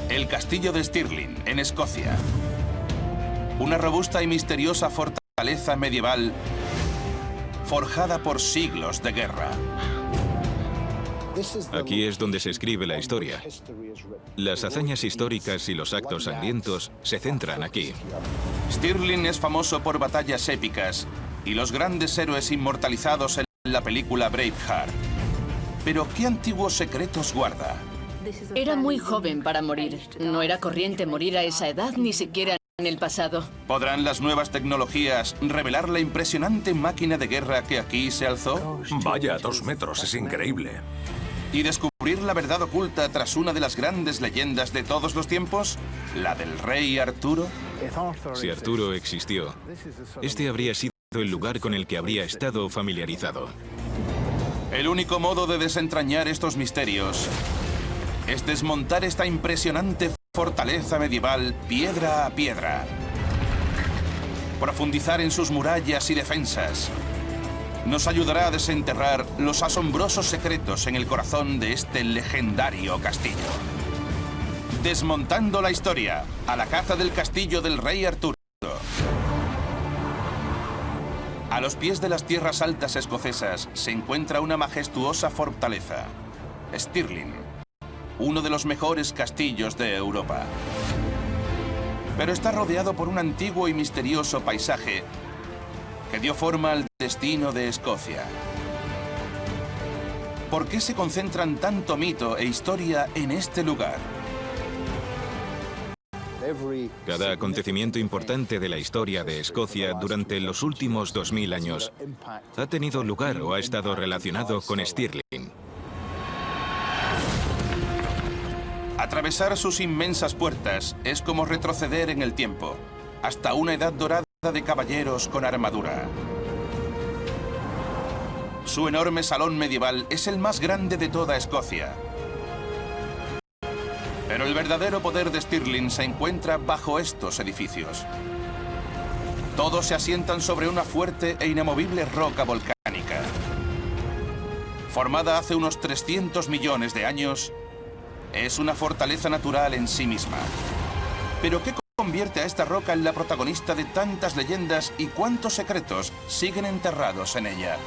El castillo de Stirling, en Escocia. Una robusta y misteriosa fortaleza medieval forjada por siglos de guerra. Aquí es donde se escribe la historia. Las hazañas históricas y los actos sangrientos se centran aquí. Stirling es famoso por batallas épicas y los grandes héroes inmortalizados en la película Braveheart. Pero ¿qué antiguos secretos guarda? Era muy joven para morir. No era corriente morir a esa edad, ni siquiera en el pasado. ¿Podrán las nuevas tecnologías revelar la impresionante máquina de guerra que aquí se alzó? Vaya, 2 metros, es increíble. ¿Y descubrir la verdad oculta tras una de las grandes leyendas de todos los tiempos? ¿La del rey Arturo? Si Arturo existió, este habría sido el lugar con el que habría estado familiarizado. El único modo de desentrañar estos misterios es desmontar esta impresionante fortaleza medieval piedra a piedra. Profundizar en sus murallas y defensas nos ayudará a desenterrar los asombrosos secretos en el corazón de este legendario castillo. Desmontando la historia, a la caza del castillo del rey Arturo. A los pies de las tierras altas escocesas se encuentra una majestuosa fortaleza, Stirling, uno de los mejores castillos de Europa. Pero está rodeado por un antiguo y misterioso paisaje que dio forma al destino de Escocia. ¿Por qué se concentran tanto mito e historia en este lugar? Cada acontecimiento importante de la historia de Escocia durante los últimos 2000 años ha tenido lugar o ha estado relacionado con Stirling. Atravesar sus inmensas puertas es como retroceder en el tiempo, hasta una edad dorada de caballeros con armadura. Su enorme salón medieval es el más grande de toda Escocia. Pero el verdadero poder de Stirling se encuentra bajo estos edificios. Todos se asientan sobre una fuerte e inamovible roca volcánica. Formada hace unos 300 millones de años, es una fortaleza natural en sí misma. ¿Pero qué convierte a esta roca en la protagonista de tantas leyendas y cuántos secretos siguen enterrados en ella?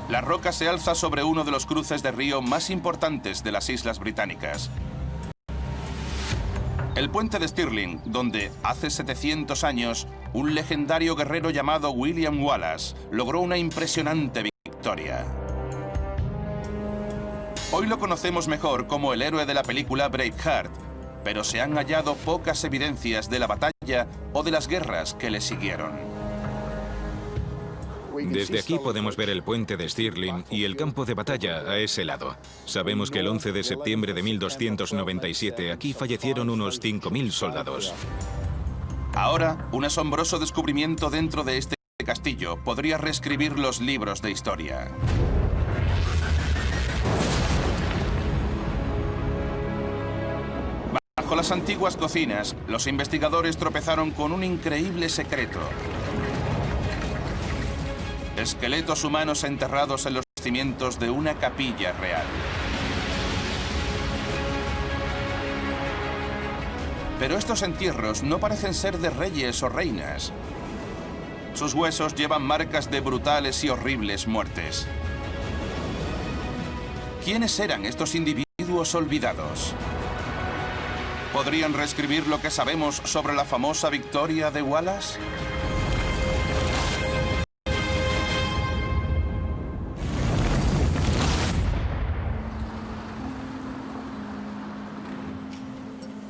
La roca se alza sobre uno de los cruces de río más importantes de las Islas Británicas. El puente de Stirling, donde hace 700 años un legendario guerrero llamado William Wallace logró una impresionante victoria. Hoy lo conocemos mejor como el héroe de la película Braveheart, pero se han hallado pocas evidencias de la batalla o de las guerras que le siguieron. Desde aquí podemos ver el puente de Stirling y el campo de batalla a ese lado. Sabemos que el 11 de septiembre de 1297 aquí fallecieron unos 5000 soldados. Ahora, un asombroso descubrimiento dentro de este castillo podría reescribir los libros de historia. Bajo las antiguas cocinas, los investigadores tropezaron con un increíble secreto. Esqueletos humanos enterrados en los cimientos de una capilla real. Pero estos entierros no parecen ser de reyes o reinas. Sus huesos llevan marcas de brutales y horribles muertes. ¿Quiénes eran estos individuos olvidados? ¿Podrían reescribir lo que sabemos sobre la famosa victoria de Wallace?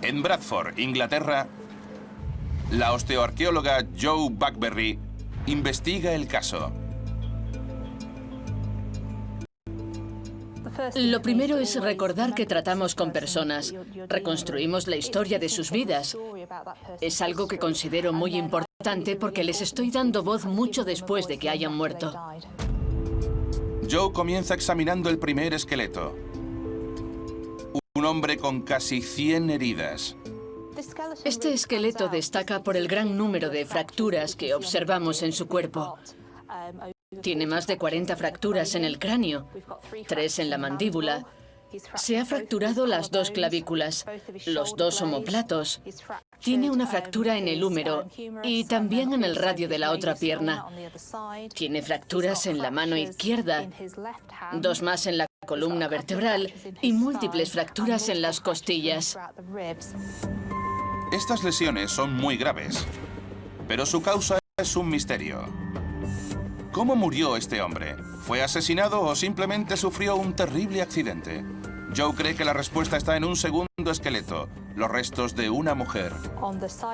En Bradford, Inglaterra, la osteoarqueóloga Jo Buckberry investiga el caso. Lo primero es recordar que tratamos con personas. Reconstruimos la historia de sus vidas. Es algo que considero muy importante porque les estoy dando voz mucho después de que hayan muerto. Jo comienza examinando el primer esqueleto. Un hombre con casi 100 heridas. Este esqueleto destaca por el gran número de fracturas que observamos en su cuerpo. Tiene más de 40 fracturas en el cráneo, 3 en la mandíbula. Se ha fracturado las 2 clavículas, los 2 omóplatos. Tiene una fractura en el húmero y también en el radio de la otra pierna. Tiene fracturas en la mano izquierda, 2 más en la columna vertebral y múltiples fracturas en las costillas. Estas lesiones son muy graves, pero su causa es un misterio. ¿Cómo murió este hombre? ¿Fue asesinado o simplemente sufrió un terrible accidente? Joe cree que la respuesta está en un segundo esqueleto, los restos de una mujer.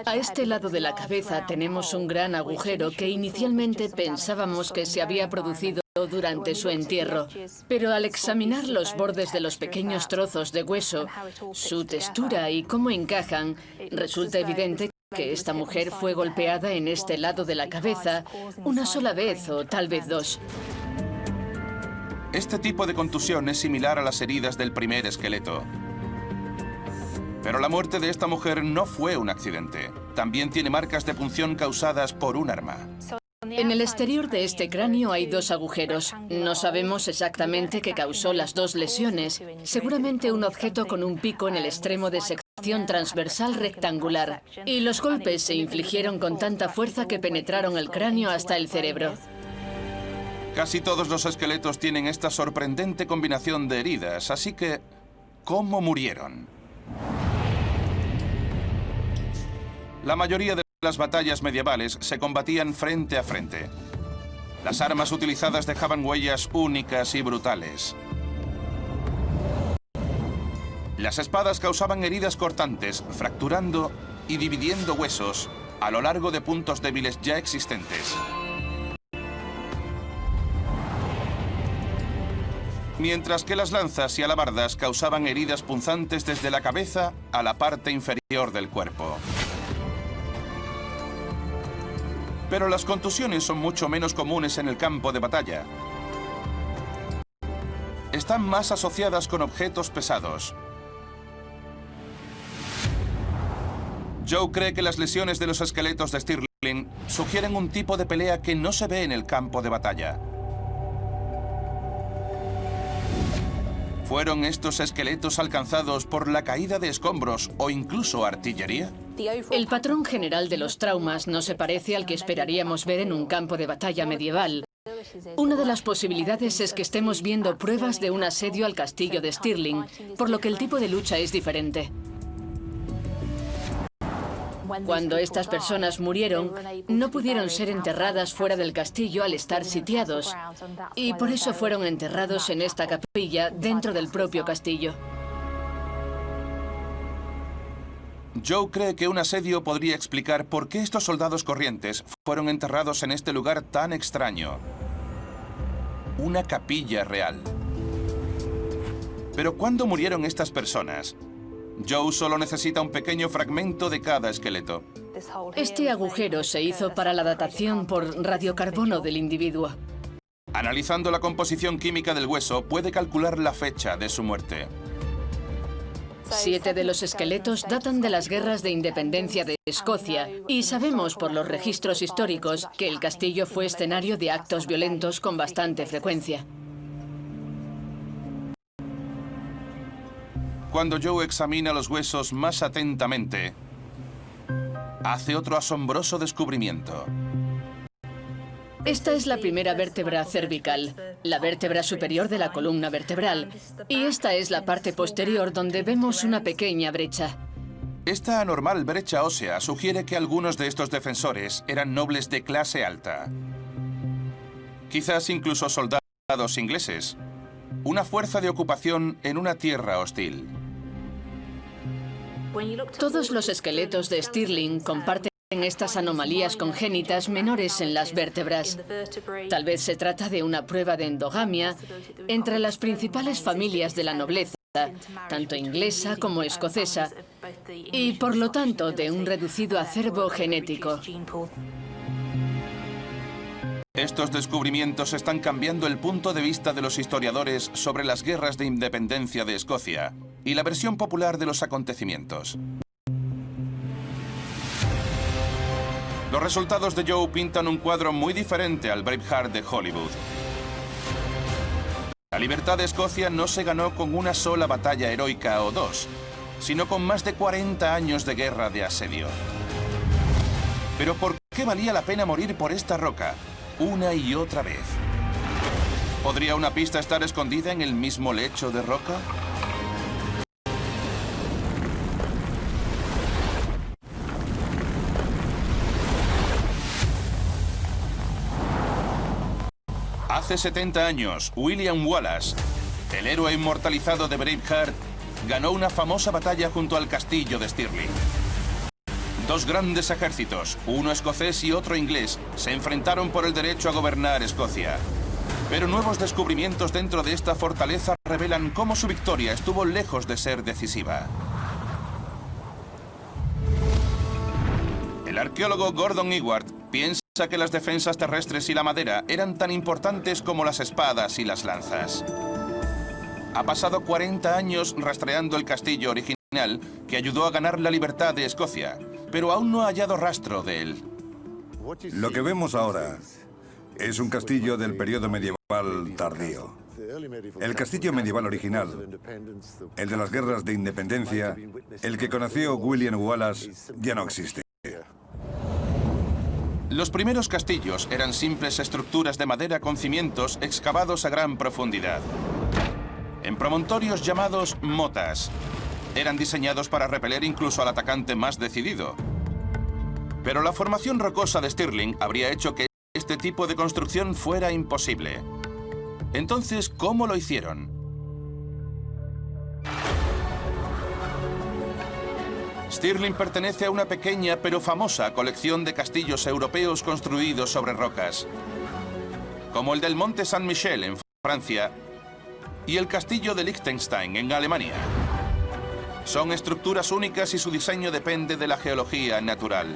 A este lado de la cabeza tenemos un gran agujero que inicialmente pensábamos que se había producido durante su entierro. Pero al examinar los bordes de los pequeños trozos de hueso, su textura y cómo encajan, resulta evidente que esta mujer fue golpeada en este lado de la cabeza una sola vez o tal vez 2. Este tipo de contusión es similar a las heridas del primer esqueleto. Pero la muerte de esta mujer no fue un accidente. También tiene marcas de punción causadas por un arma. En el exterior de este cráneo hay 2 agujeros. No sabemos exactamente qué causó las 2 lesiones. Seguramente un objeto con un pico en el extremo de sección transversal rectangular. Y los golpes se infligieron con tanta fuerza que penetraron el cráneo hasta el cerebro. Casi todos los esqueletos tienen esta sorprendente combinación de heridas, así que, ¿cómo murieron? La mayoría de las batallas medievales se combatían frente a frente. Las armas utilizadas dejaban huellas únicas y brutales. Las espadas causaban heridas cortantes, fracturando y dividiendo huesos a lo largo de puntos débiles ya existentes. Mientras que las lanzas y alabardas causaban heridas punzantes desde la cabeza a la parte inferior del cuerpo. Pero las contusiones son mucho menos comunes en el campo de batalla. Están más asociadas con objetos pesados. Joe cree que las lesiones de los esqueletos de Stirling sugieren un tipo de pelea que no se ve en el campo de batalla. ¿Fueron estos esqueletos alcanzados por la caída de escombros o incluso artillería? El patrón general de los traumas no se parece al que esperaríamos ver en un campo de batalla medieval. Una de las posibilidades es que estemos viendo pruebas de un asedio al castillo de Stirling, por lo que el tipo de lucha es diferente. Cuando estas personas murieron, no pudieron ser enterradas fuera del castillo al estar sitiados, y por eso fueron enterrados en esta capilla dentro del propio castillo. Joe cree que un asedio podría explicar por qué estos soldados corrientes fueron enterrados en este lugar tan extraño. Una capilla real. Pero ¿cuándo murieron estas personas? Joe solo necesita un pequeño fragmento de cada esqueleto. Este agujero se hizo para la datación por radiocarbono del individuo. Analizando la composición química del hueso, puede calcular la fecha de su muerte. 7 de los esqueletos datan de las guerras de independencia de Escocia y sabemos por los registros históricos que el castillo fue escenario de actos violentos con bastante frecuencia. Cuando Joe examina los huesos más atentamente, hace otro asombroso descubrimiento. Esta es la primera vértebra cervical, la vértebra superior de la columna vertebral, y esta es la parte posterior donde vemos una pequeña brecha. Esta anormal brecha ósea sugiere que algunos de estos defensores eran nobles de clase alta. Quizás incluso soldados ingleses. Una fuerza de ocupación en una tierra hostil. Todos los esqueletos de Stirling comparten estas anomalías congénitas menores en las vértebras. Tal vez se trata de una prueba de endogamia entre las principales familias de la nobleza, tanto inglesa como escocesa, y por lo tanto de un reducido acervo genético. Estos descubrimientos están cambiando el punto de vista de los historiadores sobre las guerras de independencia de Escocia y la versión popular de los acontecimientos. Los resultados de Joe pintan un cuadro muy diferente al Braveheart de Hollywood. La libertad de Escocia no se ganó con una sola batalla heroica o dos, sino con más de 40 años de guerra de asedio. Pero ¿por qué valía la pena morir por esta roca una y otra vez? ¿Podría una pista estar escondida en el mismo lecho de roca? Hace 70 años, William Wallace, el héroe inmortalizado de Braveheart, ganó una famosa batalla junto al castillo de Stirling. Dos grandes ejércitos, uno escocés y otro inglés, se enfrentaron por el derecho a gobernar Escocia. Pero nuevos descubrimientos dentro de esta fortaleza revelan cómo su victoria estuvo lejos de ser decisiva. El arqueólogo Gordon Ewart piensa que las defensas terrestres y la madera eran tan importantes como las espadas y las lanzas. Ha pasado 40 años rastreando el castillo original que ayudó a ganar la libertad de Escocia, pero aún no ha hallado rastro de él. Lo que vemos ahora es un castillo del periodo medieval tardío. El castillo medieval original, el de las guerras de independencia, el que conoció William Wallace, ya no existe. Los primeros castillos eran simples estructuras de madera con cimientos excavados a gran profundidad. En promontorios llamados motas. Eran diseñados para repeler incluso al atacante más decidido. Pero la formación rocosa de Stirling habría hecho que este tipo de construcción fuera imposible. Entonces, ¿cómo lo hicieron? Stirling pertenece a una pequeña pero famosa colección de castillos europeos construidos sobre rocas, como el del Monte Saint-Michel en Francia y el castillo de Liechtenstein en Alemania. Son estructuras únicas y su diseño depende de la geología natural.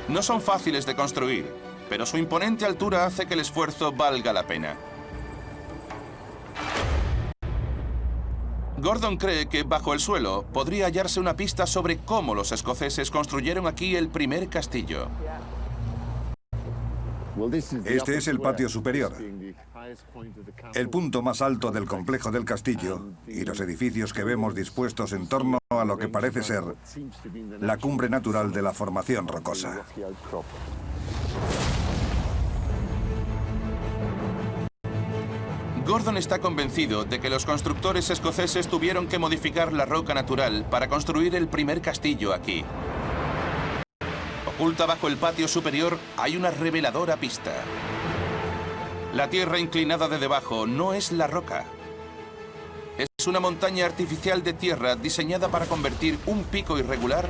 No son fáciles de construir, pero su imponente altura hace que el esfuerzo valga la pena. Gordon cree que bajo el suelo podría hallarse una pista sobre cómo los escoceses construyeron aquí el primer castillo. Este es el patio superior, el punto más alto del complejo del castillo y los edificios que vemos dispuestos en torno a lo que parece ser la cumbre natural de la formación rocosa. Gordon está convencido de que los constructores escoceses tuvieron que modificar la roca natural para construir el primer castillo aquí. Oculta bajo el patio superior hay una reveladora pista. La tierra inclinada de debajo no es la roca. Es una montaña artificial de tierra diseñada para convertir un pico irregular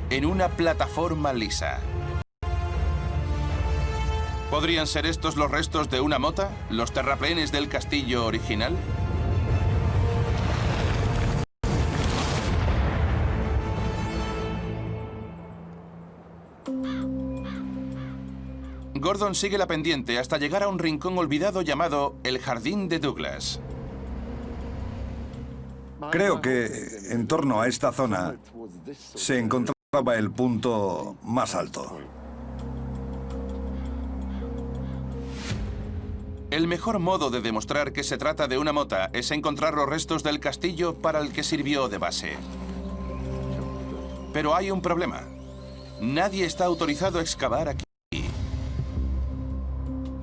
en una plataforma lisa. ¿Podrían ser estos los restos de una mota? ¿Los terraplenes del castillo original? Gordon sigue la pendiente hasta llegar a un rincón olvidado llamado el Jardín de Douglas. Creo que en torno a esta zona se encontraba el punto más alto. El mejor modo de demostrar que se trata de una mota es encontrar los restos del castillo para el que sirvió de base. Pero hay un problema. Nadie está autorizado a excavar aquí.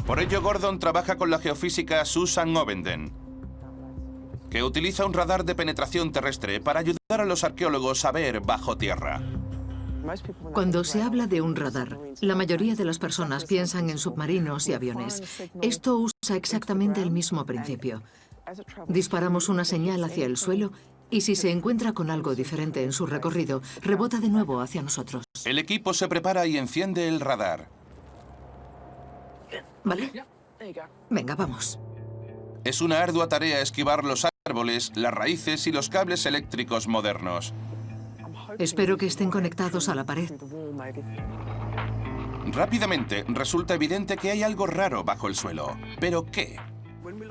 Por ello, Gordon trabaja con la geofísica Susan Ovenden, que utiliza un radar de penetración terrestre para ayudar a los arqueólogos a ver bajo tierra. Cuando se habla de un radar, la mayoría de las personas piensan en submarinos y aviones. Esto usa exactamente el mismo principio. Disparamos una señal hacia el suelo y si se encuentra con algo diferente en su recorrido, rebota de nuevo hacia nosotros. El equipo se prepara y enciende el radar. ¿Vale? Venga, vamos. Es una ardua tarea esquivar los árboles, las raíces y los cables eléctricos modernos. Espero que estén conectados a la pared. Rápidamente resulta evidente que hay algo raro bajo el suelo. ¿Pero qué?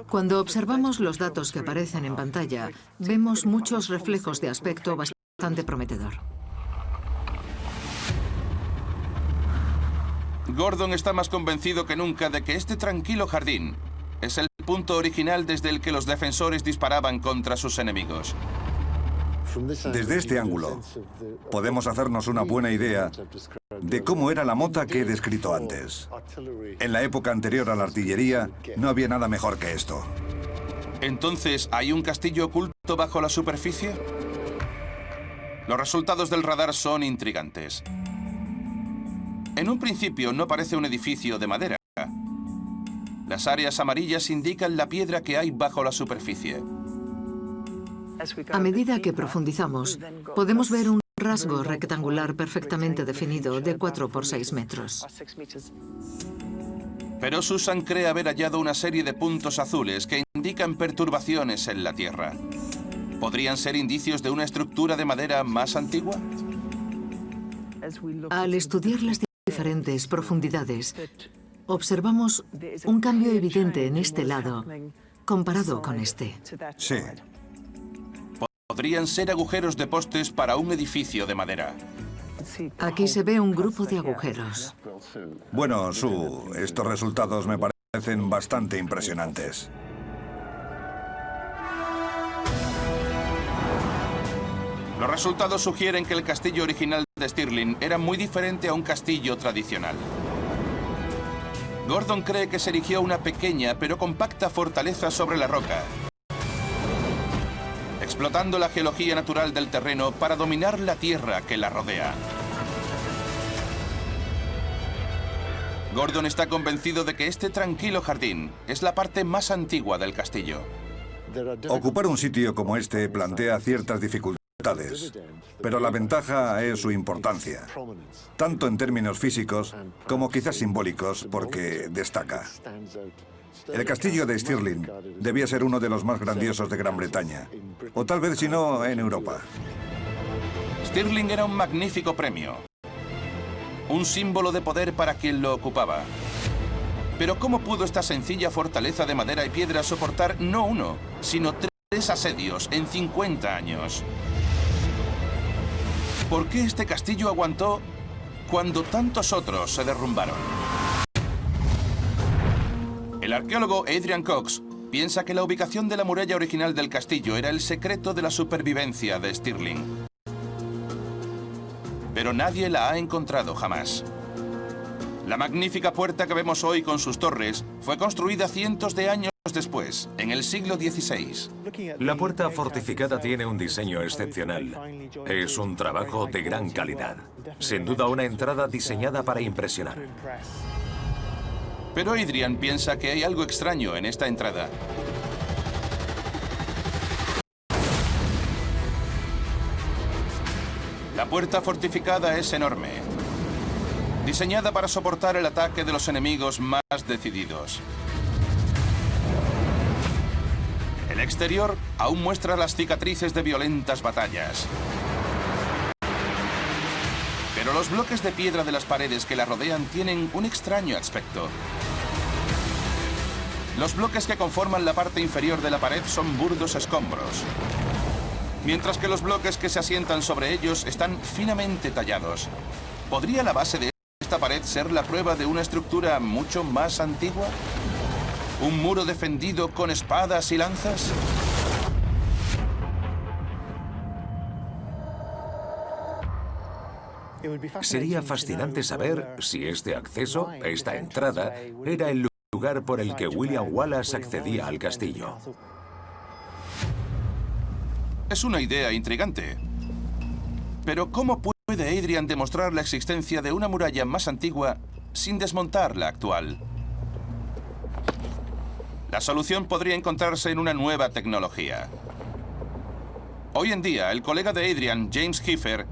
Cuando observamos los datos que aparecen en pantalla, vemos muchos reflejos de aspecto bastante prometedor. Gordon está más convencido que nunca de que este tranquilo jardín es el punto original desde el que los defensores disparaban contra sus enemigos. Desde este ángulo, podemos hacernos una buena idea de cómo era la mota que he descrito antes. En la época anterior a la artillería, no había nada mejor que esto. Entonces, ¿hay un castillo oculto bajo la superficie? Los resultados del radar son intrigantes. En un principio no parece un edificio de madera. Las áreas amarillas indican la piedra que hay bajo la superficie. A medida que profundizamos, podemos ver un rasgo rectangular perfectamente definido de 4 por 6 metros. Pero Susan cree haber hallado una serie de puntos azules que indican perturbaciones en la Tierra. ¿Podrían ser indicios de una estructura de madera más antigua? Al estudiar las diferentes profundidades, observamos un cambio evidente en este lado comparado con este. Sí. Podrían ser agujeros de postes para un edificio de madera. Aquí se ve un grupo de agujeros. Bueno, Sue, estos resultados me parecen bastante impresionantes. Los resultados sugieren que el castillo original de Stirling era muy diferente a un castillo tradicional. Gordon cree que se erigió una pequeña pero compacta fortaleza sobre la roca, explotando la geología natural del terreno para dominar la tierra que la rodea. Gordon está convencido de que este tranquilo jardín es la parte más antigua del castillo. Ocupar un sitio como este plantea ciertas dificultades, pero la ventaja es su importancia, tanto en términos físicos como quizás simbólicos, porque destaca. El castillo de Stirling debía ser uno de los más grandiosos de Gran Bretaña, o tal vez si no, en Europa. Stirling era un magnífico premio, un símbolo de poder para quien lo ocupaba. Pero ¿cómo pudo esta sencilla fortaleza de madera y piedra soportar no uno, sino 3 asedios en 50 años? ¿Por qué este castillo aguantó cuando tantos otros se derrumbaron? El arqueólogo Adrian Cox piensa que la ubicación de la muralla original del castillo era el secreto de la supervivencia de Stirling. Pero nadie la ha encontrado jamás. La magnífica puerta que vemos hoy con sus torres fue construida cientos de años después, en el siglo XVI. La puerta fortificada tiene un diseño excepcional. Es un trabajo de gran calidad. Sin duda una entrada diseñada para impresionar. Pero Adrian piensa que hay algo extraño en esta entrada. La puerta fortificada es enorme, diseñada para soportar el ataque de los enemigos más decididos. El exterior aún muestra las cicatrices de violentas batallas. Pero los bloques de piedra de las paredes que la rodean tienen un extraño aspecto. Los bloques que conforman la parte inferior de la pared son burdos escombros, mientras que los bloques que se asientan sobre ellos están finamente tallados. ¿Podría la base de esta pared ser la prueba de una estructura mucho más antigua? ¿Un muro defendido con espadas y lanzas? Sería fascinante saber si este acceso, esta entrada, era el lugar por el que William Wallace accedía al castillo. Es una idea intrigante. Pero ¿cómo puede Adrian demostrar la existencia de una muralla más antigua sin desmontar la actual? La solución podría encontrarse en una nueva tecnología. Hoy en día, el colega de Adrian, James Kiefer,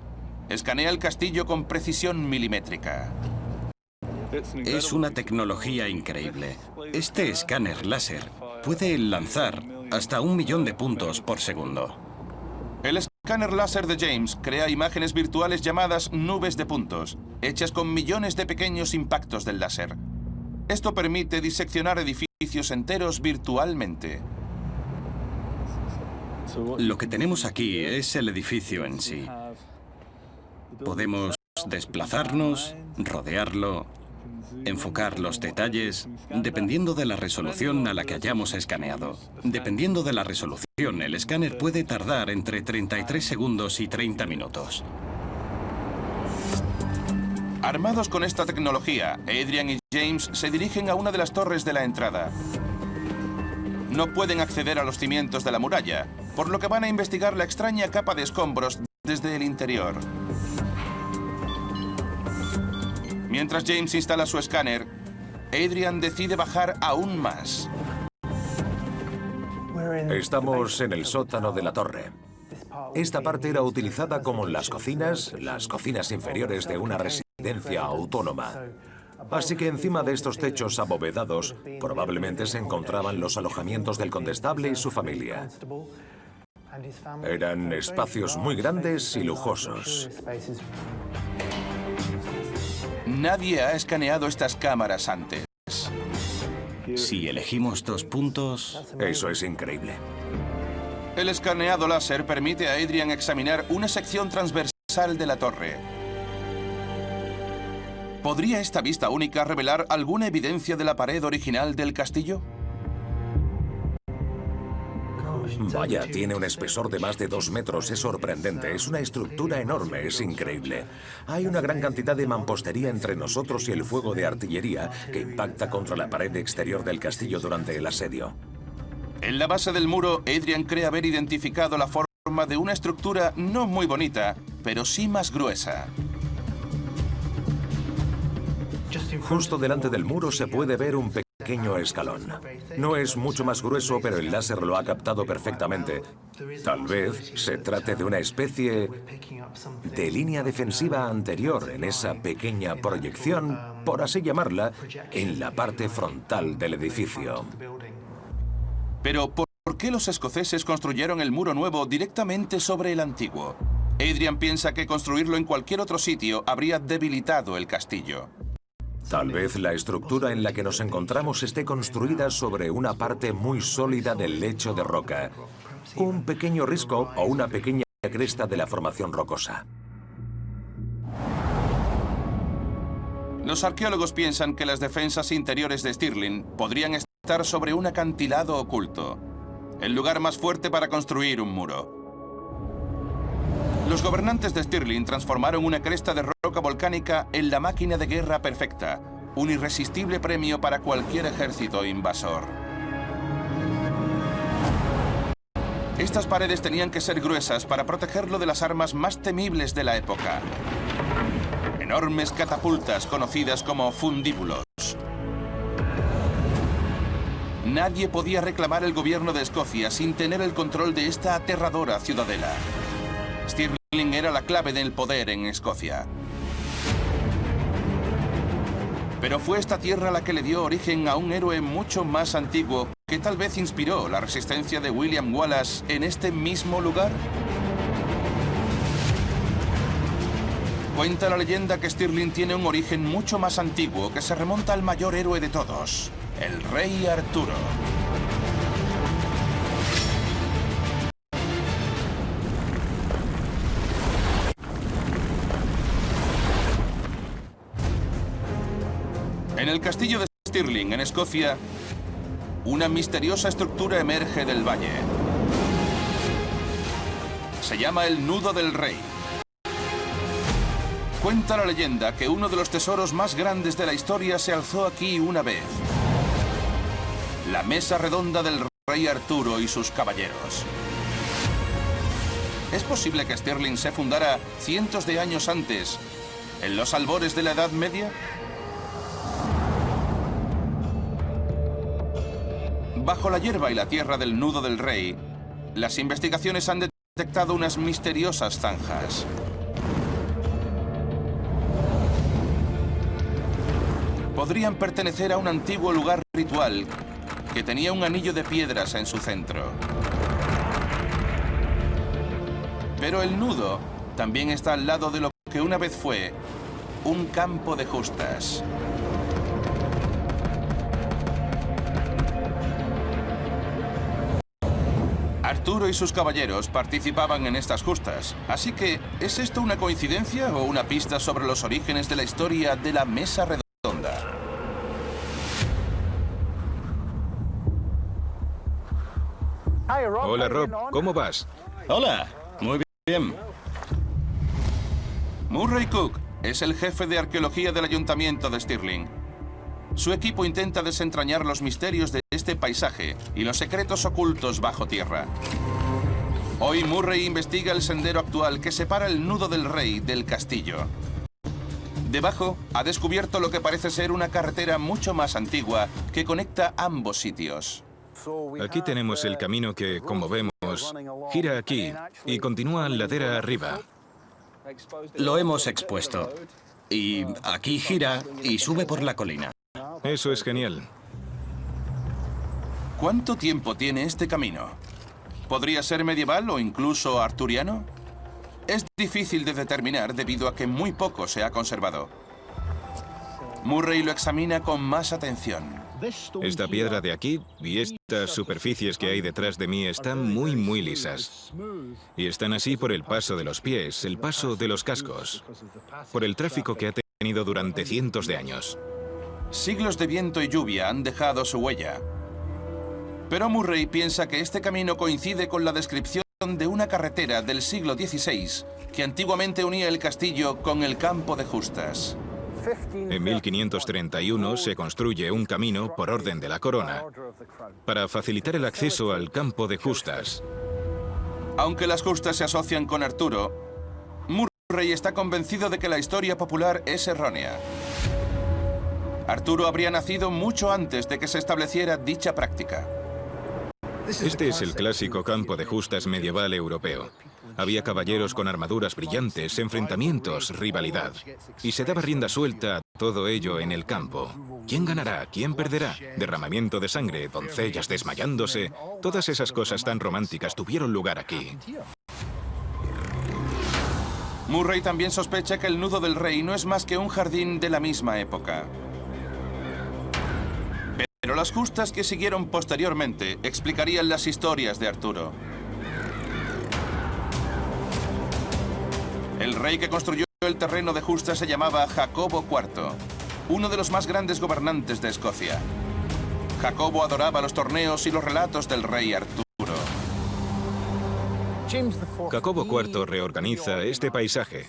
escanea el castillo con precisión milimétrica. Es una tecnología increíble. Este escáner láser puede lanzar hasta 1 millón de puntos por segundo. El escáner láser de James crea imágenes virtuales llamadas nubes de puntos, hechas con millones de pequeños impactos del láser. Esto permite diseccionar edificios enteros virtualmente. Lo que tenemos aquí es el edificio en sí. Podemos desplazarnos, rodearlo enfocar los detalles, dependiendo de la resolución a la que hayamos escaneado. Dependiendo de la resolución, el escáner puede tardar entre 33 segundos y 30 minutos. Armados con esta tecnología, Adrian y James se dirigen a una de las torres de la entrada. No pueden acceder a los cimientos de la muralla, por lo que van a investigar la extraña capa de escombros desde el interior. Mientras James instala su escáner, Adrian decide bajar aún más. Estamos en el sótano de la torre. Esta parte era utilizada como las cocinas inferiores de una residencia autónoma. Así que encima de estos techos abovedados, probablemente se encontraban los alojamientos del condestable y su familia. Eran espacios muy grandes y lujosos. Nadie ha escaneado estas cámaras antes. Si elegimos 2 puntos... Eso es increíble. El escaneado láser permite a Adrian examinar una sección transversal de la torre. ¿Podría esta vista única revelar alguna evidencia de la pared original del castillo? Vaya, tiene un espesor de más de 2 metros, es sorprendente. Es una estructura enorme, es increíble. Hay una gran cantidad de mampostería entre nosotros y el fuego de artillería que impacta contra la pared exterior del castillo durante el asedio. En la base del muro, Adrian cree haber identificado la forma de una estructura no muy bonita, pero sí más gruesa. Justo delante del muro se puede ver un pequeño escalón. No es mucho más grueso, pero el láser lo ha captado perfectamente. Tal vez se trate de una especie de línea defensiva anterior en esa pequeña proyección, por así llamarla, en la parte frontal del edificio. Pero, ¿por qué los escoceses construyeron el muro nuevo directamente sobre el antiguo? Adrian piensa que construirlo en cualquier otro sitio habría debilitado el castillo. Tal vez la estructura en la que nos encontramos esté construida sobre una parte muy sólida del lecho de roca, un pequeño risco o una pequeña cresta de la formación rocosa. Los arqueólogos piensan que las defensas interiores de Stirling podrían estar sobre un acantilado oculto, el lugar más fuerte para construir un muro. Los gobernantes de Stirling transformaron una cresta de roca volcánica en la máquina de guerra perfecta, un irresistible premio para cualquier ejército invasor. Estas paredes tenían que ser gruesas para protegerlo de las armas más temibles de la época. Enormes catapultas conocidas como fundíbulos. Nadie podía reclamar el gobierno de Escocia sin tener el control de esta aterradora ciudadela. Stirling era la clave del poder en Escocia. Pero fue esta tierra la que le dio origen a un héroe mucho más antiguo que tal vez inspiró la resistencia de William Wallace en este mismo lugar. Cuenta la leyenda que Stirling tiene un origen mucho más antiguo que se remonta al mayor héroe de todos, el rey Arturo. En el castillo de Stirling, en Escocia, una misteriosa estructura emerge del valle. Se llama el Nudo del Rey. Cuenta la leyenda que uno de los tesoros más grandes de la historia se alzó aquí una vez. La mesa redonda del rey Arturo y sus caballeros. ¿Es posible que Stirling se fundara cientos de años antes, en los albores de la Edad Media? Bajo la hierba y la tierra del Nudo del Rey, las investigaciones han detectado unas misteriosas zanjas. Podrían pertenecer a un antiguo lugar ritual que tenía un anillo de piedras en su centro. Pero el nudo también está al lado de lo que una vez fue un campo de justas. Arturo y sus caballeros participaban en estas justas, así que, ¿es esto una coincidencia o una pista sobre los orígenes de la historia de la Mesa Redonda? Hola, Rob. ¿Cómo vas? Hola, muy bien. Murray Cook es el jefe de arqueología del ayuntamiento de Stirling. Su equipo intenta desentrañar los misterios de este paisaje y los secretos ocultos bajo tierra. Hoy Murray investiga el sendero actual que separa el nudo del rey del castillo. Debajo ha descubierto lo que parece ser una carretera mucho más antigua que conecta ambos sitios. Aquí tenemos el camino que, como vemos, gira aquí y continúa ladera arriba. Lo hemos expuesto. Y aquí gira y sube por la colina. Eso es genial. ¿Cuánto tiempo tiene este camino? ¿Podría ser medieval o incluso arturiano? Es difícil de determinar debido a que muy poco se ha conservado. Murray lo examina con más atención. Esta piedra de aquí y estas superficies que hay detrás de mí están muy lisas. Y están así por el paso de los pies, el paso de los cascos, por el tráfico que ha tenido durante cientos de años. Siglos de viento y lluvia han dejado su huella. Pero Murray piensa que este camino coincide con la descripción de una carretera del siglo XVI que antiguamente unía el castillo con el campo de justas. En 1531 se construye un camino por orden de la corona para facilitar el acceso al campo de justas. Aunque las justas se asocian con Arturo, Murray está convencido de que la historia popular es errónea. Arturo habría nacido mucho antes de que se estableciera dicha práctica. Este es el clásico campo de justas medieval europeo. Había caballeros con armaduras brillantes, enfrentamientos, rivalidad. Y se daba rienda suelta a todo ello en el campo. ¿Quién ganará? ¿Quién perderá? Derramamiento de sangre, doncellas desmayándose. Todas esas cosas tan románticas tuvieron lugar aquí. Murray también sospecha que el nudo del rey no es más que un jardín de la misma época. Pero las justas que siguieron posteriormente explicarían las historias de Arturo. El rey que construyó el terreno de justas se llamaba Jacobo IV, uno de los más grandes gobernantes de Escocia. Jacobo adoraba los torneos y los relatos del rey Arturo. Jacobo IV reorganiza este paisaje.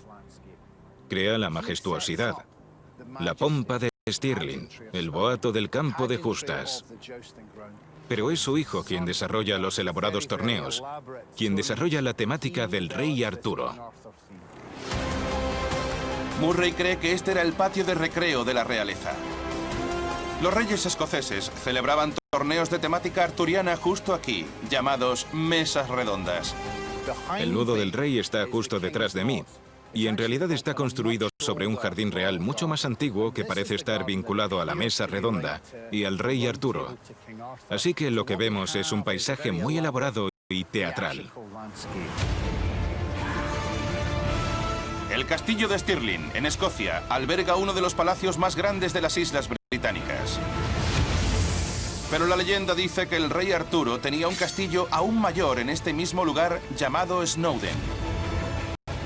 Crea la majestuosidad, la pompa de Stirling, el boato del campo de justas. Pero es su hijo quien desarrolla los elaborados torneos, quien desarrolla la temática del rey Arturo. Murray cree que este era el patio de recreo de la realeza. Los reyes escoceses celebraban torneos de temática arturiana justo aquí, llamados mesas redondas. El nudo del rey está justo detrás de mí, y en realidad está construido sobre un jardín real mucho más antiguo que parece estar vinculado a la mesa redonda y al rey Arturo. Así que lo que vemos es un paisaje muy elaborado y teatral. El castillo de Stirling, en Escocia, alberga uno de los palacios más grandes de las Islas Británicas. Pero la leyenda dice que el rey Arturo tenía un castillo aún mayor en este mismo lugar llamado Snowdon.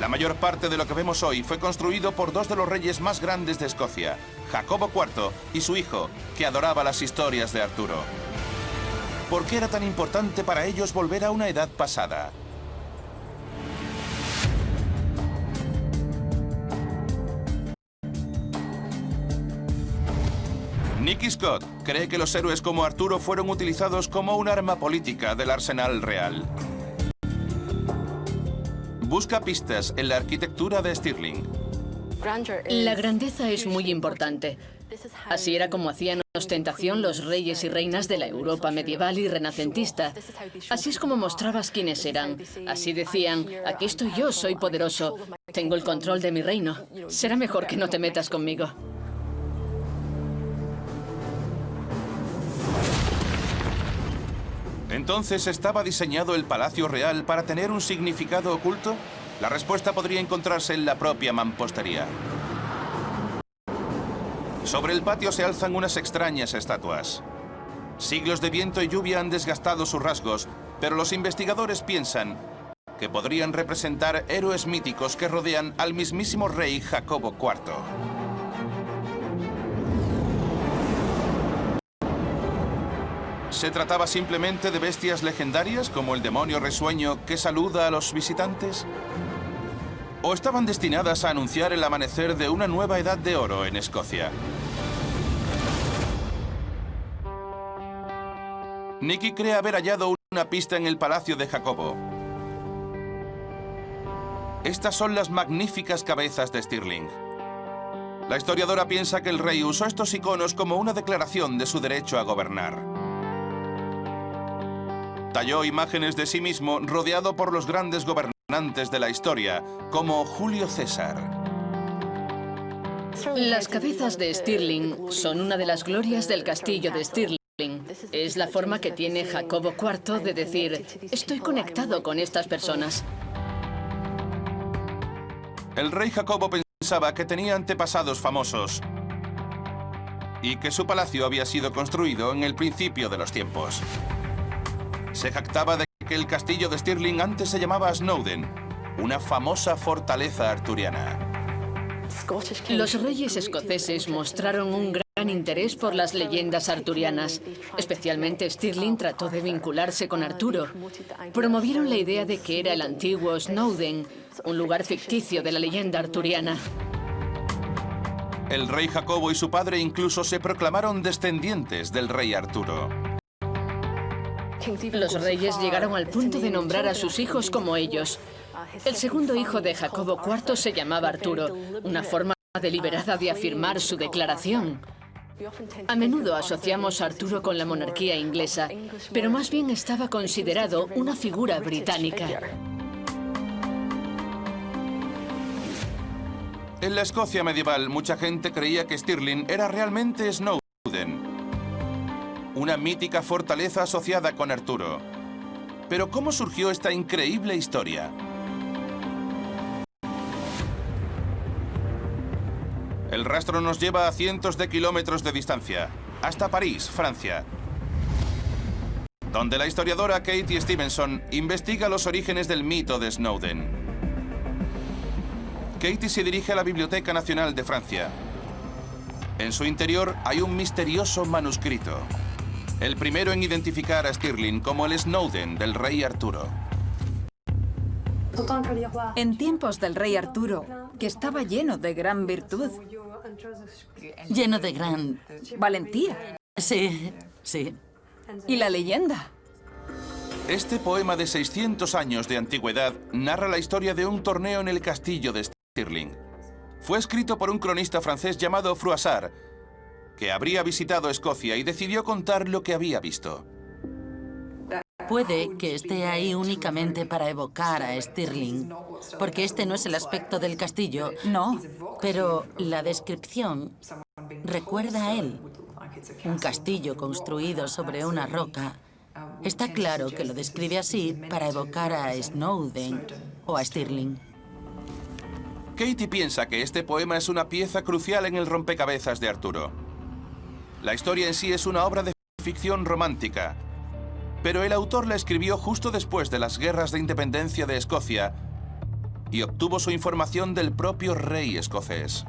La mayor parte de lo que vemos hoy fue construido por dos de los reyes más grandes de Escocia, Jacobo IV y su hijo, que adoraba las historias de Arturo. ¿Por qué era tan importante para ellos volver a una edad pasada? Nicky Scott cree que los héroes como Arturo fueron utilizados como un arma política del arsenal real. Busca pistas en la arquitectura de Stirling. La grandeza es muy importante. Así era como hacían ostentación los reyes y reinas de la Europa medieval y renacentista. Así es como mostrabas quiénes eran. Así decían, aquí estoy yo, soy poderoso, tengo el control de mi reino. Será mejor que no te metas conmigo. ¿Entonces estaba diseñado el Palacio Real para tener un significado oculto? La respuesta podría encontrarse en la propia mampostería. Sobre el patio se alzan unas extrañas estatuas. Siglos de viento y lluvia han desgastado sus rasgos, pero los investigadores piensan que podrían representar héroes míticos que rodean al mismísimo rey Jacobo IV. ¿Se trataba simplemente de bestias legendarias como el demonio risueño que saluda a los visitantes? ¿O estaban destinadas a anunciar el amanecer de una nueva edad de oro en Escocia? Nicky cree haber hallado una pista en el palacio de Jacobo. Estas son las magníficas cabezas de Stirling. La historiadora piensa que el rey usó estos iconos como una declaración de su derecho a gobernar. Talló imágenes de sí mismo rodeado por los grandes gobernantes de la historia, como Julio César. Las cabezas de Stirling son una de las glorias del castillo de Stirling. Es la forma que tiene Jacobo IV de decir, estoy conectado con estas personas. El rey Jacobo pensaba que tenía antepasados famosos y que su palacio había sido construido en el principio de los tiempos. Se jactaba de que el castillo de Stirling antes se llamaba Snowdon, una famosa fortaleza arturiana. Los reyes escoceses mostraron un gran interés por las leyendas arturianas. Especialmente Stirling trató de vincularse con Arturo. Promovieron la idea de que era el antiguo Snowdon, un lugar ficticio de la leyenda arturiana. El rey Jacobo y su padre incluso se proclamaron descendientes del rey Arturo. Los reyes llegaron al punto de nombrar a sus hijos como ellos. El segundo hijo de Jacobo IV se llamaba Arturo, una forma deliberada de afirmar su declaración. A menudo asociamos a Arturo con la monarquía inglesa, pero más bien estaba considerado una figura británica. En la Escocia medieval, mucha gente creía que Stirling era realmente Snowdon, una mítica fortaleza asociada con Arturo. Pero ¿cómo surgió esta increíble historia? El rastro nos lleva a cientos de kilómetros de distancia, hasta París, Francia, donde la historiadora Katie Stevenson investiga los orígenes del mito de Snowdon. Katie se dirige a la Biblioteca Nacional de Francia. En su interior hay un misterioso manuscrito, el primero en identificar a Stirling como el Snowdon del rey Arturo. En tiempos del rey Arturo, que estaba lleno de gran virtud. Lleno de gran... Valentía. Sí, sí. Y la leyenda. Este poema de 600 años de antigüedad narra la historia de un torneo en el castillo de Stirling. Fue escrito por un cronista francés llamado Froissart, que habría visitado Escocia y decidió contar lo que había visto. Puede que esté ahí únicamente para evocar a Stirling, porque este no es el aspecto del castillo, No. pero la descripción recuerda a él. Un castillo construido sobre una roca. Está claro que lo describe así para evocar a Snowdon o a Stirling. Katie piensa que este poema es una pieza crucial en el rompecabezas de Arturo. La historia en sí es una obra de ficción romántica, pero el autor la escribió justo después de las guerras de independencia de Escocia y obtuvo su información del propio rey escocés.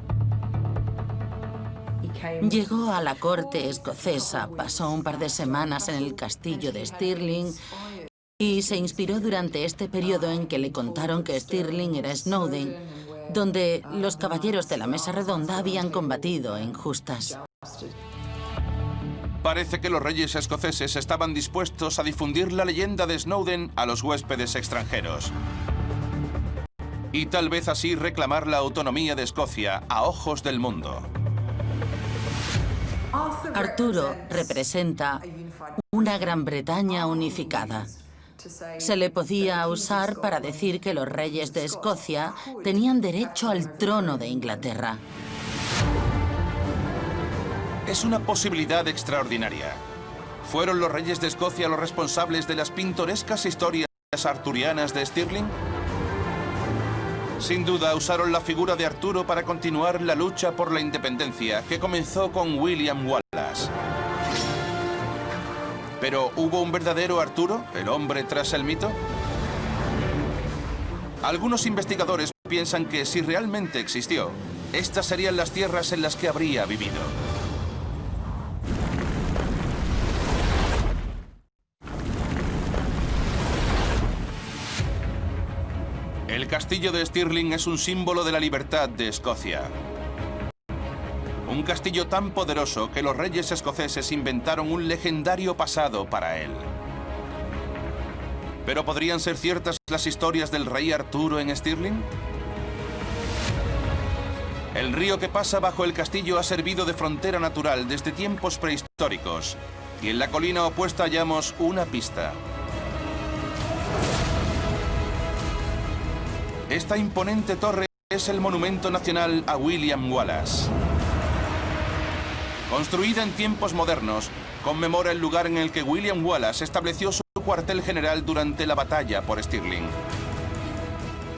Llegó a la corte escocesa, pasó un par de semanas en el castillo de Stirling y se inspiró durante este periodo en que le contaron que Stirling era Snowdon, donde los caballeros de la mesa redonda habían combatido en justas. Parece que los reyes escoceses estaban dispuestos a difundir la leyenda de Snowdon a los huéspedes extranjeros. Y tal vez así reclamar la autonomía de Escocia a ojos del mundo. Arturo representa una Gran Bretaña unificada. Se le podía usar para decir que los reyes de Escocia tenían derecho al trono de Inglaterra. Es una posibilidad extraordinaria. ¿Fueron los reyes de Escocia los responsables de las pintorescas historias arturianas de Stirling? Sin duda usaron la figura de Arturo para continuar la lucha por la independencia que comenzó con William Wallace. ¿Pero hubo un verdadero Arturo, el hombre tras el mito? Algunos investigadores piensan que si realmente existió, estas serían las tierras en las que habría vivido. El castillo de Stirling es un símbolo de la libertad de Escocia. Un castillo tan poderoso que los reyes escoceses inventaron un legendario pasado para él. ¿Pero podrían ser ciertas las historias del rey Arturo en Stirling? El río que pasa bajo el castillo ha servido de frontera natural desde tiempos prehistóricos, y en la colina opuesta hallamos una pista. Esta imponente torre es el monumento nacional a William Wallace. Construida en tiempos modernos, conmemora el lugar en el que William Wallace estableció su cuartel general durante la batalla por Stirling.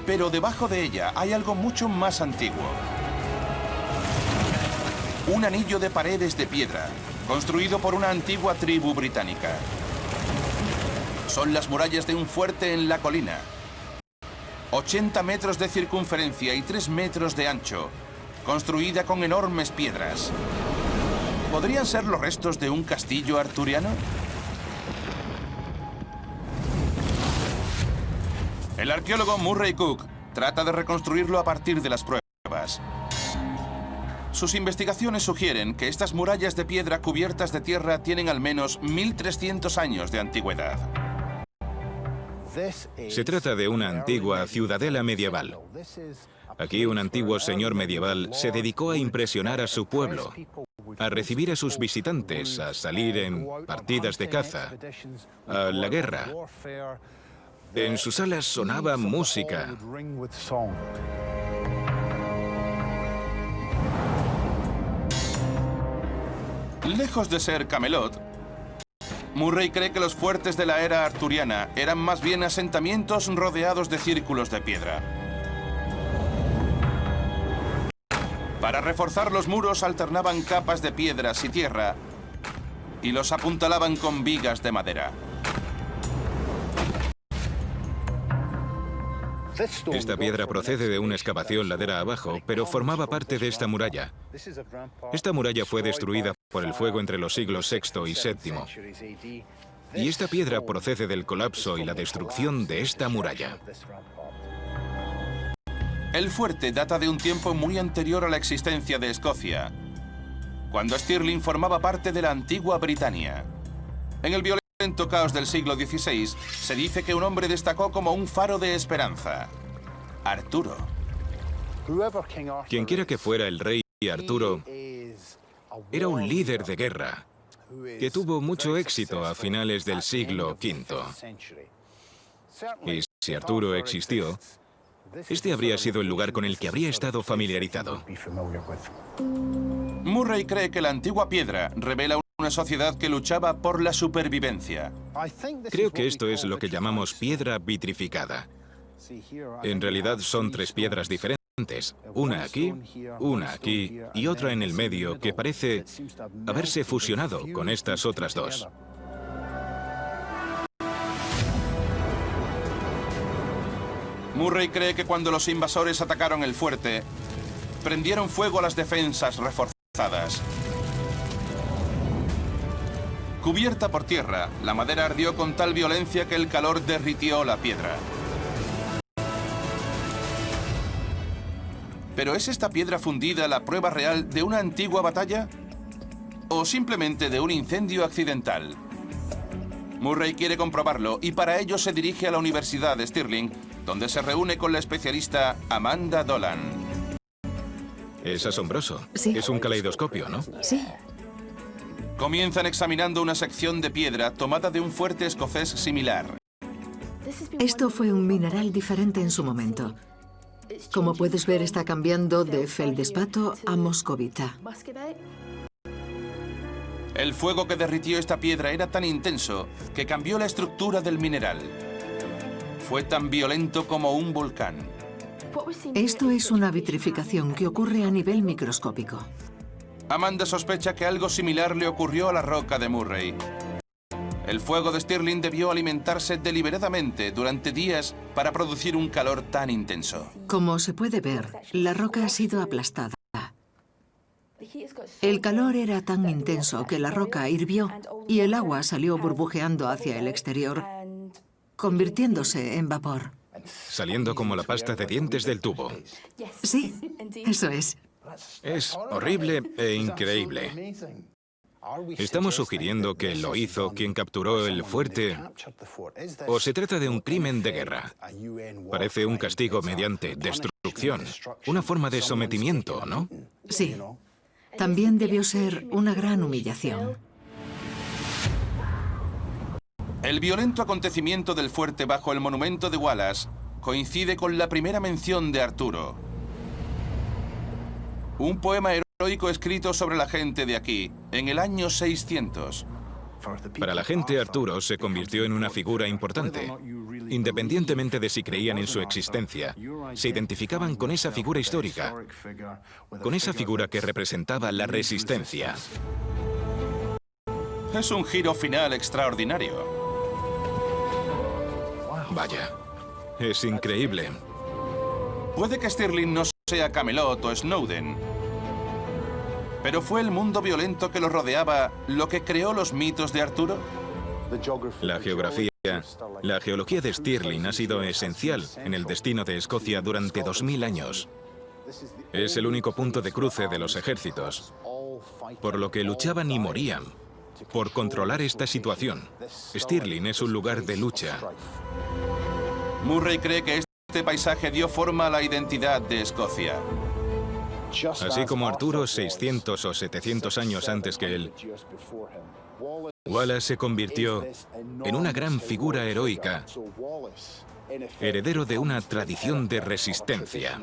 Pero debajo de ella hay algo mucho más antiguo. Un anillo de paredes de piedra, construido por una antigua tribu británica. Son las murallas de un fuerte en la colina. 80 metros de circunferencia y 3 metros de ancho, construida con enormes piedras. ¿Podrían ser los restos de un castillo arturiano? El arqueólogo Murray Cook trata de reconstruirlo a partir de las pruebas. Sus investigaciones sugieren que estas murallas de piedra cubiertas de tierra tienen al menos 1300 años de antigüedad. Se trata de una antigua ciudadela medieval. Aquí un antiguo señor medieval se dedicó a impresionar a su pueblo, a recibir a sus visitantes, a salir en partidas de caza, a la guerra. En sus salas sonaba música. Lejos de ser Camelot, Murray cree que los fuertes de la era arturiana eran más bien asentamientos rodeados de círculos de piedra. Para reforzar los muros alternaban capas de piedras y tierra y los apuntalaban con vigas de madera. Esta piedra procede de una excavación ladera abajo, pero formaba parte de esta muralla. Esta muralla fue destruida por el fuego entre los siglos VI y VII. Y esta piedra procede del colapso y la destrucción de esta muralla. El fuerte data de un tiempo muy anterior a la existencia de Escocia, cuando Stirling formaba parte de la antigua Britania. En el violento caos del siglo XVI, se dice que un hombre destacó como un faro de esperanza: Arturo. Quienquiera que fuera el rey Arturo, era un líder de guerra que tuvo mucho éxito a finales del siglo V. Y si Arturo existió, este habría sido el lugar con el que habría estado familiarizado. Murray cree que la antigua piedra revela una sociedad que luchaba por la supervivencia. Creo que esto es lo que llamamos piedra vitrificada. En realidad son 3 piedras diferentes, una aquí y otra en el medio, que parece haberse fusionado con estas otras 2. Murray cree que cuando los invasores atacaron el fuerte, prendieron fuego a las defensas reforzadas. Cubierta por tierra, la madera ardió con tal violencia que el calor derritió la piedra. ¿Pero es esta piedra fundida la prueba real de una antigua batalla? ¿O simplemente de un incendio accidental? Murray quiere comprobarlo y para ello se dirige a la Universidad de Stirling, donde se reúne con la especialista Amanda Dolan. Es asombroso. Sí. Es un caleidoscopio, ¿no? Sí. Comienzan examinando una sección de piedra tomada de un fuerte escocés similar. Esto fue un mineral diferente en su momento. Como puedes ver, está cambiando de feldespato a moscovita. El fuego que derritió esta piedra era tan intenso que cambió la estructura del mineral. Fue tan violento como un volcán. Esto es una vitrificación que ocurre a nivel microscópico. Amanda sospecha que algo similar le ocurrió a la roca de Murray. El fuego de Stirling debió alimentarse deliberadamente durante días para producir un calor tan intenso. Como se puede ver, la roca ha sido aplastada. El calor era tan intenso que la roca hirvió y el agua salió burbujeando hacia el exterior, convirtiéndose en vapor. saliendo como la pasta de dientes del tubo. Sí, eso es. Es horrible e increíble. ¿Estamos sugiriendo que lo hizo quien capturó el fuerte? ¿O se trata de un crimen de guerra? Parece un castigo mediante destrucción, una forma de sometimiento, ¿no? Sí. También debió ser una gran humillación. El violento acontecimiento del fuerte bajo el monumento de Wallace coincide con la primera mención de Arturo. Un poema heroico escrito sobre la gente de aquí, en el año 600. Para la gente, Arturo se convirtió en una figura importante. Independientemente de si creían en su existencia, se identificaban con esa figura histórica, con esa figura que representaba la resistencia. Es un giro final extraordinario. Vaya, es increíble. Puede que Stirling no sea Camelot o Snowden, pero ¿fue el mundo violento que lo rodeaba lo que creó los mitos de Arturo? La geografía, la geología de Stirling ha sido esencial en el destino de Escocia durante 2000 años. Es el único punto de cruce de los ejércitos, por lo que luchaban y morían por controlar esta situación. Stirling es un lugar de lucha. Murray cree que este paisaje dio forma a la identidad de Escocia. Así como Arturo 600 o 700 años antes que él, Wallace se convirtió en una gran figura heroica, heredero de una tradición de resistencia.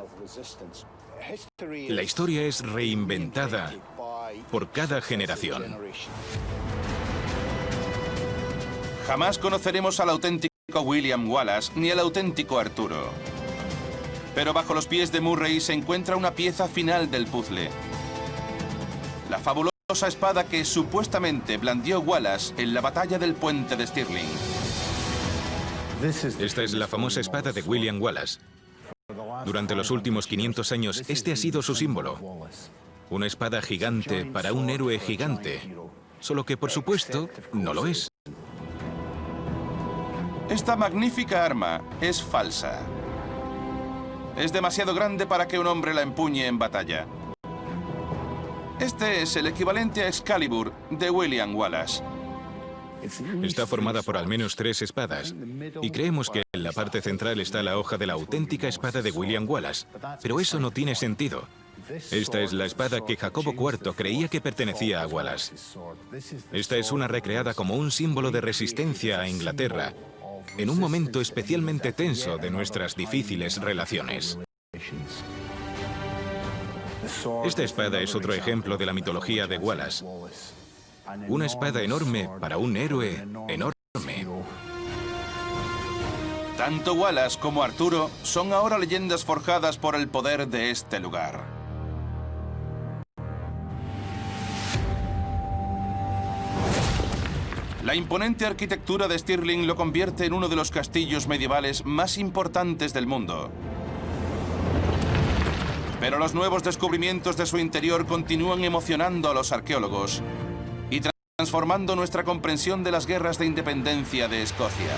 La historia es reinventada por cada generación. Jamás conoceremos al auténtico William Wallace ni al auténtico Arturo. Pero bajo los pies de Murray se encuentra una pieza final del puzzle. La fabulosa espada que supuestamente blandió Wallace en la batalla del puente de Stirling. Esta es la famosa espada de William Wallace. Durante los últimos 500 años, este ha sido su símbolo. Una espada gigante para un héroe gigante. Solo que, por supuesto, no lo es. Esta magnífica arma es falsa. Es demasiado grande para que un hombre la empuñe en batalla. Este es el equivalente a Excalibur de William Wallace. Está formada por al menos 3 espadas, y creemos que en la parte central está la hoja de la auténtica espada de William Wallace. Pero eso no tiene sentido. Esta es la espada que Jacobo IV creía que pertenecía a Wallace. Esta es una recreada como un símbolo de resistencia a Inglaterra, en un momento especialmente tenso de nuestras difíciles relaciones. Esta espada es otro ejemplo de la mitología de Wallace. Una espada enorme para un héroe enorme. Tanto Wallace como Arturo son ahora leyendas forjadas por el poder de este lugar. La imponente arquitectura de Stirling lo convierte en uno de los castillos medievales más importantes del mundo. Pero los nuevos descubrimientos de su interior continúan emocionando a los arqueólogos y transformando nuestra comprensión de las guerras de independencia de Escocia.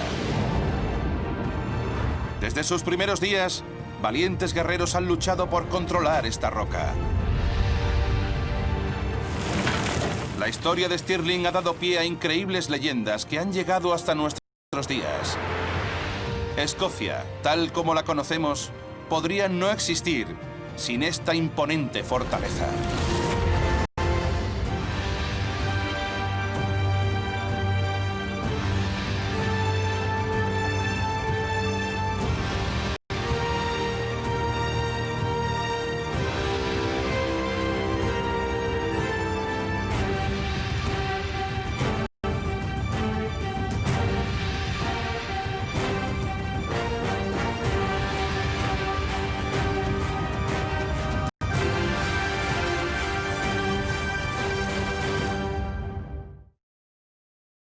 Desde sus primeros días, valientes guerreros han luchado por controlar esta roca. La historia de Stirling ha dado pie a increíbles leyendas que han llegado hasta nuestros días. Escocia, tal como la conocemos, podría no existir sin esta imponente fortaleza.